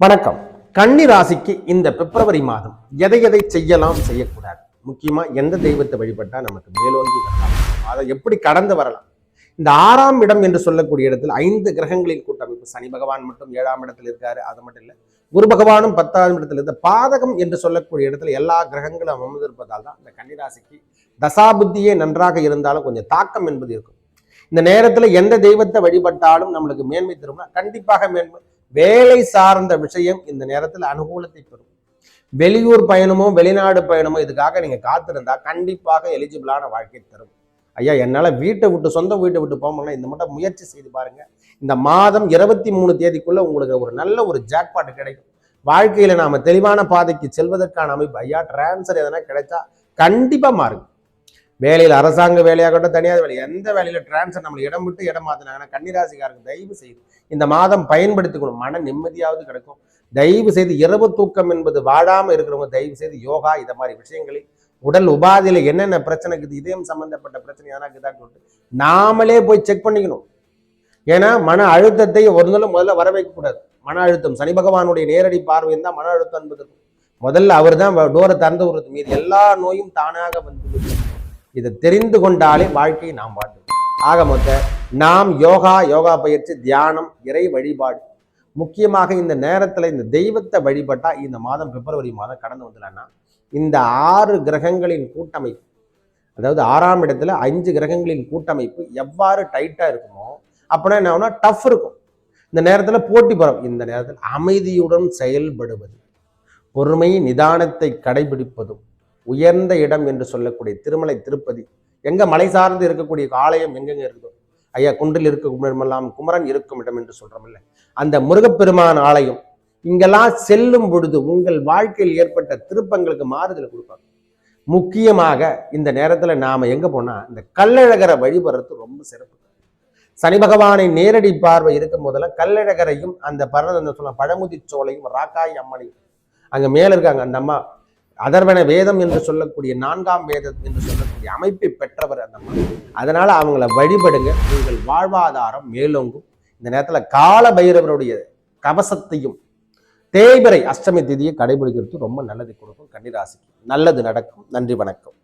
வணக்கம். கன்னி ராசிக்கு இந்த பிப்ரவரி மாதம் எதை எதை செய்யலாம், செய்யக்கூடாது, முக்கியமா எந்த தெய்வத்தை வழிபட்டா நமக்கு மேலோங்கி வரலாம், அதை எப்படி கடந்து வரலாம். இந்த 6ஆம் இடம் என்று சொல்லக்கூடிய இடத்துல 5 கிரகங்களின் கூட்டமைப்பு. சனி பகவான் மட்டும் 7ஆம் இடத்துல இருக்காரு, அது மட்டும் இல்லை, குரு பகவானும் 10ஆம் இடத்துல இருந்த பாதகம் என்று சொல்லக்கூடிய இடத்துல எல்லா கிரகங்களும் அமர்ந்திருப்பதால் தான் இந்த கன்னிராசிக்கு தசாபுத்தியே நன்றாக இருந்தாலும் கொஞ்சம் தாக்கம் என்பது இருக்கும். இந்த நேரத்துல எந்த தெய்வத்தை வழிபட்டாலும் நம்மளுக்கு மேன்மை தரும்னா கண்டிப்பாக மேன்மை. வேலை சார்ந்த விஷயம் இந்த நேரத்தில் அனுகூலத்தை பெறும். வெளியூர் பயணமோ வெளிநாடு பயணமோ இதுக்காக நீங்க காத்திருந்தா கண்டிப்பாக எலிஜிபிளான வாழ்க்கை தரும். ஐயா, என்னால வீட்டை விட்டு சொந்த வீட்டை விட்டு போக முடியல, இந்த மட்டும் முயற்சி செய்து பாருங்க. இந்த மாதம் 23 தேதிக்குள்ள உங்களுக்கு ஒரு நல்ல ஒரு ஜாக்பாட் கிடைக்கும். வாழ்க்கையில நாம தெளிவான பாதைக்கு செல்வதற்கான அமைப்பு. ஐயா, டிரான்ஸ்ஃபர் எதனா கிடைச்சா கண்டிப்பா மாறுங்க. வேலையில் அரசாங்க வேலையாகட்டும், தனியார் வேலை, எந்த வேலையில டிரான்ஸ்ஃபர் நம்மளை இடம் விட்டு இடம் மாத்தினாங்கன்னா கன்னிராசிக்காரருக்கு தயவு செய்து இந்த மாதம் பயன்படுத்திக்கணும். மன நிம்மதியாவது கிடைக்கும். தயவு செய்து இரவு தூக்கம் என்பது வாழாம இருக்கிறவங்க தயவு செய்து யோகா இதை மாதிரி விஷயங்களை, உடல் உபாதையில என்னென்ன பிரச்சனை இருக்குது, இதயம் சம்பந்தப்பட்ட பிரச்சனை எதனா இருக்குதான்னு சொல்லிட்டு நாமளே போய் செக் பண்ணிக்கணும். ஏன்னா மன அழுத்தத்தை ஒரு நாள் முதல்ல வர வைக்கக்கூடாது. மன அழுத்தம் சனி பகவானுடைய நேரடி பார்வையும் தான் மன அழுத்தம் என்பது. முதல்ல அவர் தான் டோரை திறந்து விடுறது, மீது எல்லா நோயும் தானாக வந்து. இதை தெரிந்து கொண்டாலே வாழ்க்கையை நாம் வாழ்வோம். ஆக மொத்த நாம் யோகா பயிற்சி, தியானம், இறை வழிபாடு, முக்கியமாக இந்த நேரத்தில் இந்த தெய்வத்தை வழிபட்டா இந்த மாதம் பிப்ரவரி மாதம் கடந்து வந்துடலான்னா இந்த 6 கிரகங்களின் கூட்டமைப்பு, அதாவது 6ஆம் இடத்துல 5 கிரகங்களின் கூட்டமைப்பு எவ்வாறு டைட்டா இருக்குமோ அப்படின்னா என்ன டஃப் இருக்கும். இந்த நேரத்தில் போட்டி போறோம். இந்த நேரத்தில் அமைதியுடன் செயல்படுவது, பொறுமை நிதானத்தை கடைபிடிப்பதும், உயர்ந்த இடம் என்று சொல்லக்கூடிய திருமலை திருப்பதி, எங்க மலை சார்ந்து இருக்கக்கூடிய ஆலயம் எங்கெங்க இருக்குதோ, ஐயா குன்றில் இருக்கும் குமரன் இருக்கும் இடம் என்று சொல்றோம் இல்லை, அந்த முருகப்பெருமான் ஆலயம் இங்கெல்லாம் செல்லும் பொழுது உங்கள் வாழ்க்கையில் ஏற்பட்ட திருப்பங்களுக்கு மாறுதல் கொடுப்பாங்க. முக்கியமாக இந்த நேரத்துல நாம எங்க போனா இந்த கள்ளழகரை வழிபடுறது ரொம்ப சிறப்பு. சனி பகவானை நேரடி பார்வை இருக்கும் போதெல்லாம் கள்ளழகரையும் அந்த பழமுதி சோலையும் ராக்காய் அம்மனையும் அங்க மேல இருக்காங்க அந்த அம்மா, அதர்வன வேதம் என்று சொல்லக்கூடிய 4ஆம் வேதம் என்று சொல்லக்கூடிய அமைப்பை பெற்றவர் அந்த மாதிரி. அதனால அவங்கள வழிபடுங்க, உங்கள் வாழ்வாதாரம் மேலோங்கும். இந்த நேரத்துல கால பைரவருடைய கவசத்தையும் தேய்பிறை அஷ்டமி திதியை கடைபிடிக்கிறது ரொம்ப நல்லது கொடுக்கும். கன்னிராசிக்கு நல்லது நடக்கும். நன்றி, வணக்கம்.